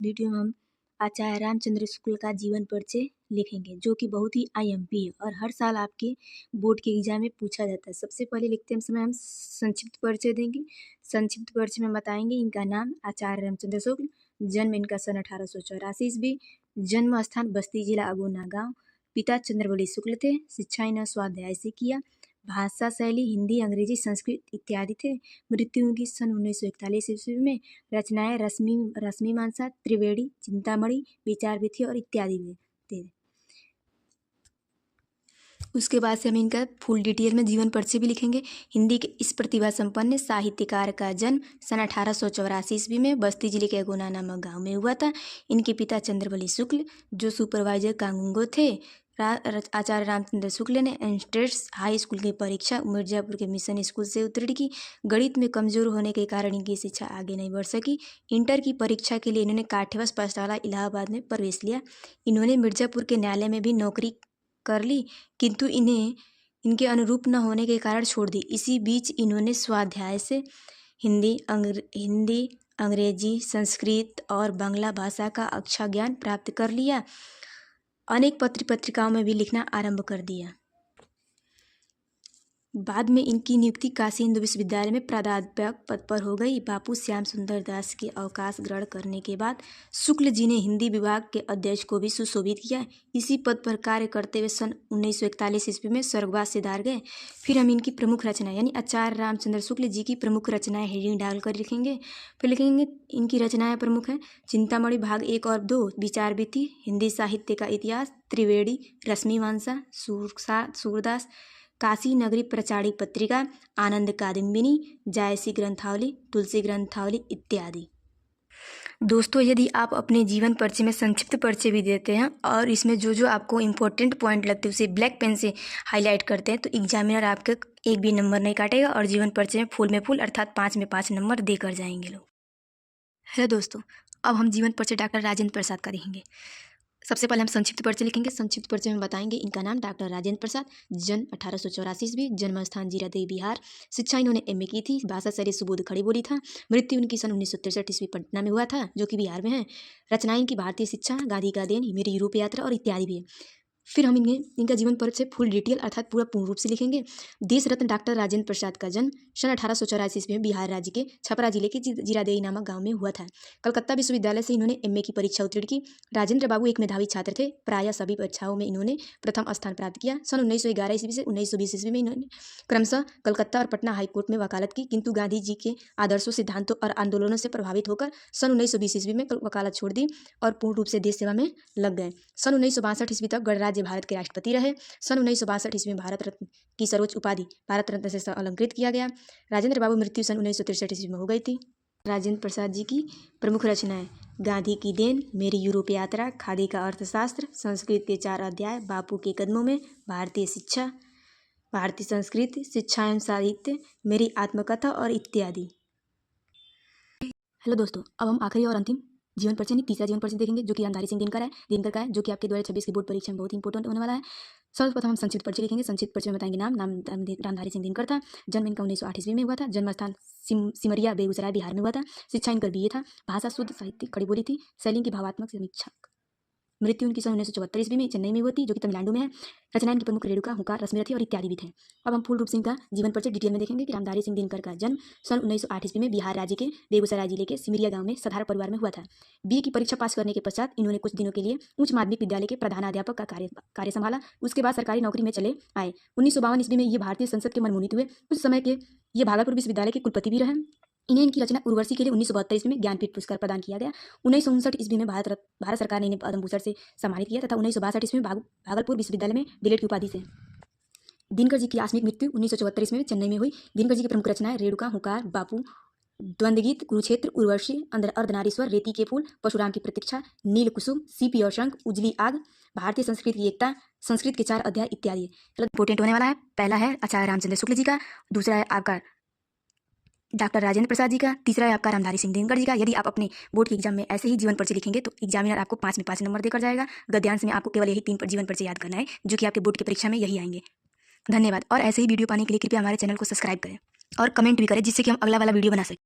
Video में हम आचार्य रामचंद्र शुक्ल का जीवन परिचय लिखेंगे, जो कि बहुत ही IMP है और हर साल आपके बोर्ड के एग्जाम में पूछा जाता है। सबसे पहले लिखते हैं समय हम संक्षिप्त परिचय देंगे। संक्षिप्त परिचय में बताएंगे इनका नाम आचार्य रामचंद्र शुक्ल, जन्म इनका सन 1884 ईस्वी, जन्म स्थान बस्ती जिला अगुना गाँव, पिता चंद्रबली शुक्ल थे, शिक्षा इन्होंने स्वाध्याय से किया, भाषा शैली हिंदी, अंग्रेजी, संस्कृत इत्यादि थे। मृत्यु उनकी सन 1941 ईस्वी में। रचनाएं रश्मिमांसा, त्रिवेणी, चिंतामणि, विचार विथि और इत्यादि में थे। उसके बाद से हम इनका फुल डिटेल में जीवन परिचय भी लिखेंगे। हिंदी के इस प्रतिभा संपन्न साहित्यकार का जन्म सन 1884 ईस्वी में बस्ती जिले के अगुना नामक गांव में हुआ था। इनके पिता चंद्रबली शुक्ल जो सुपरवाइजर कांगो थे। आचार्य रामचंद्र शुक्ल ने एंट्रेंस हाई स्कूल की परीक्षा मिर्जापुर के मिशन स्कूल से उत्तीर्ण की। गणित में कमजोर होने के कारण इनकी शिक्षा आगे नहीं बढ़ सकी। इंटर की परीक्षा के लिए इन्होंने काठियावास पाठशाला इलाहाबाद में प्रवेश लिया। इन्होंने मिर्जापुर के न्यायालय में भी नौकरी कर ली, किंतु इन्हें इनके अनुरूप न होने के कारण छोड़ दी। इसी बीच इन्होंने स्वाध्याय से हिंदी, अंग्रेजी, संस्कृत और बांग्ला भाषा का अच्छा ज्ञान प्राप्त कर लिया। अनेक पत्रिकाओं में भी लिखना आरंभ कर दिया। बाद में इनकी नियुक्ति काशी हिंदू विश्वविद्यालय में प्राध्यापक पद पर हो गई। बापू श्याम सुंदर दास के अवकाश ग्रहण करने के बाद शुक्ल जी ने हिंदी विभाग के अध्यक्ष को भी सुशोभित किया। इसी पद पर कार्य करते हुए सन 1941 ईस्वी में स्वर्गवास से धार गए। फिर हम इनकी प्रमुख रचनाएं यानी आचार्य रामचंद्र शुक्ल जी की प्रमुख रचनाएं हेडिंग डालकर लिखेंगे। फिर लिखेंगे इनकी रचनाएं प्रमुख हैं: चिंतामणि भाग 1 और 2, विचार विथि, हिंदी साहित्य का इतिहास, त्रिवेणी, रश्मिमांसा, सूरदास, काशी नगरी प्रचारिक पत्रिका, आनंद कादम्बिनी, जायसी ग्रंथावली, तुलसी ग्रंथावली इत्यादि। दोस्तों, यदि आप अपने जीवन परिचय में संक्षिप्त परिचय भी देते हैं और इसमें जो जो आपको इम्पोर्टेंट पॉइंट लगते हैं उसे ब्लैक पेन से हाईलाइट करते हैं तो एग्जामिनर आपके एक भी नंबर नहीं काटेगा और जीवन परिचय में फुल में फुल अर्थात 5 में 5 नंबर देकर जाएंगे लोग। हेलो दोस्तों, अब हम जीवन परिचय डॉक्टर राजेंद्र प्रसाद का लिखेंगे। सबसे पहले हम संक्षिप्त परिचय लिखेंगे। संक्षिप्त परिचय में बताएंगे इनका नाम डॉक्टर राजेंद्र प्रसाद, जन्म 1884 ईस्वी, जन्म स्थान जीरादेवी बिहार, शिक्षा इन्होंने MA की थी, भाषा शैली सुबोध खड़ी बोली था। मृत्यु उनकी सन 1963 ईस्वी पटना में हुआ था, जो कि बिहार में है। रचनाएं इनकी भारतीय शिक्षा, गांधी का देन, मेरी यूरोप यात्रा और इत्यादि भी है। फिर हम इनका जीवन परिचय फुल डिटेल अर्थात पूर्ण रूप से लिखेंगे। देश रत्न डॉक्टर राजेंद्र प्रसाद का जन्म सन 1884 ईस्वी में बिहार राज्य के छपरा जिले के जीरादेवी नामक गांव में हुआ था। कलकत्ता विश्वविद्यालय से इन्होंने MA की परीक्षा उत्तीर्ण की। राजेंद्र बाबू एक मेधावी छात्र थे, प्रायः सभी परीक्षाओं में इन्होंने प्रथम स्थान प्राप्त किया। सन 1911 ईस्वी से 1920 ईस्वी में इन्होंने क्रमशः कलकत्ता और पटना हाईकोर्ट में वकालत की, किंतु गांधी जी के आदर्शों, सिद्धांतों और आंदोलनों से प्रभावित होकर सन 1920 ईस्वी में वकालत छोड़ दी और पूर्ण रूप से देश सेवा में लग गए। सन 1962 ईस्वी तक गणराज्य भारत के राष्ट्रपति रहे। सन 1962 ईस्वी में भारत रत्न की सर्वोच्च उपाधि भारत रत्न से अलंकृत किया गया। राजेंद्र बाबू मृत्यु सन 1963 ईस्वी में हो गई थी। राजेंद्र प्रसाद जी की प्रमुख रचनाएं: गांधी की देन, मेरी यूरोप यात्रा, खादी का अर्थशास्त्र, संस्कृत के 4 अध्याय, बापू के कदमों में, भारतीय शिक्षा, भारतीय संस्कृति, शिक्षा एवं साहित्य, मेरी आत्मकथा और इत्यादि। हेलो दोस्तों, अब हम आखिरी और अंतिम जीवन परिचय नहीं तीसरा जीवन परिचय देखेंगे, जो कि रामधारी सिंह दिनकर का है, जो कि आपके 2026 की बोर्ड परीक्षा में बहुत इंपॉर्टेंट होने वाला है। सर्वप्रथम हम संक्षिप्त परिचय लिखेंगे। संक्षिप्त परिचय में बताएंगे नाम रामधारी सिंह दिनकर था, जन्म इनका 1908 ईस्वी में हुआ था, जन्म स्थान सिमरिया बेगूसराय बिहार में हुआ था, शिक्षा इनका BA था, भाषा शुद्ध साहित्य खड़ी बोली थी, शैली की भावात्मक समीक्षा। मृत्यु उनकी सन 1974 ईस्वी में चेन्नई में हुई थी, जो कि तमिलनाडु में है। रचनाएं इनकी प्रमुख रेणुका, हुंकार, रश्मिरथी और इत्यादि भी थे। अब हम पूर्ण रूप से इनका जीवन परिचय डिटेल में देखेंगे कि रामधारी सिंह दिनकर का जन्म सन 1908 ईस्वी में बिहार राज्य के बेगूसराय जिले के सिमरिया गांव में साधारण परिवार में हुआ था। BA की परीक्षा पास करने के पश्चात इन्होंने कुछ दिनों के लिए उच्च माध्यमिक विद्यालय के प्रधानाध्यापक का कार्य संभाला। उसके बाद सरकारी नौकरी में चले आए। 1952 ईस्वी में ये भारतीय संसद के मनमोहित हुए। उस समय के ये भागलपुर विश्वविद्यालय के कुलपति भी रहे। इन्हें इनकी रचना उर्वशी के लिए 1972 ईस्वी में ज्ञानपीठ पुरस्कार प्रदान किया गया। 1959 ईस्वी में भारत सरकार ने इन्हें पद्म भूषण से सम्मानित किया तथा 1962 ईस्वी में भागलपुर विश्वविद्यालय में डीलिट की उपाधि से। दिनकर जी की आकस्मिक मृत्यु 1974 ईस्वी में चेन्नई में हुई। दिनकर जी की प्रमुख रचनाएं रेणुका, हुंकार, बापू, द्वंद्वगीत, कुरुक्षेत्र, उर्वशी, अर्धनारीश्वर, रेती के फूल, परशुराम की प्रतीक्षा, नील कुसुम, सीपी और शंख, उजली आग, भारतीय संस्कृति की एकता, संस्कृत के 4 अध्याय इत्यादि। इंपोर्टेंट होने वाला है। पहला है आचार्य रामचंद्र शुक्ल जी का, दूसरा है आपका डॉक्टर राजेंद्र प्रसाद जी का, तीसरा है आपका रामधारी सिंह दिनकर जी का। यदि आप अपने बोर्ड के एग्जाम में ऐसे ही जीवन परिचय लिखेंगे तो एग्जामिनर आपको 5 में 5 नंबर देकर जाएगा। गद्यांश में आपको केवल यही 3 जीवन परिचय याद करना है, जो कि आपके बोर्ड की परीक्षा में यही आएंगे। धन्यवाद। और ऐसे ही वीडियो पाने के लिए कृपया हमारे चैनल को सब्सक्राइब करें और कमेंट भी करें, जिससे कि हम अगला वाला वीडियो बना सकें।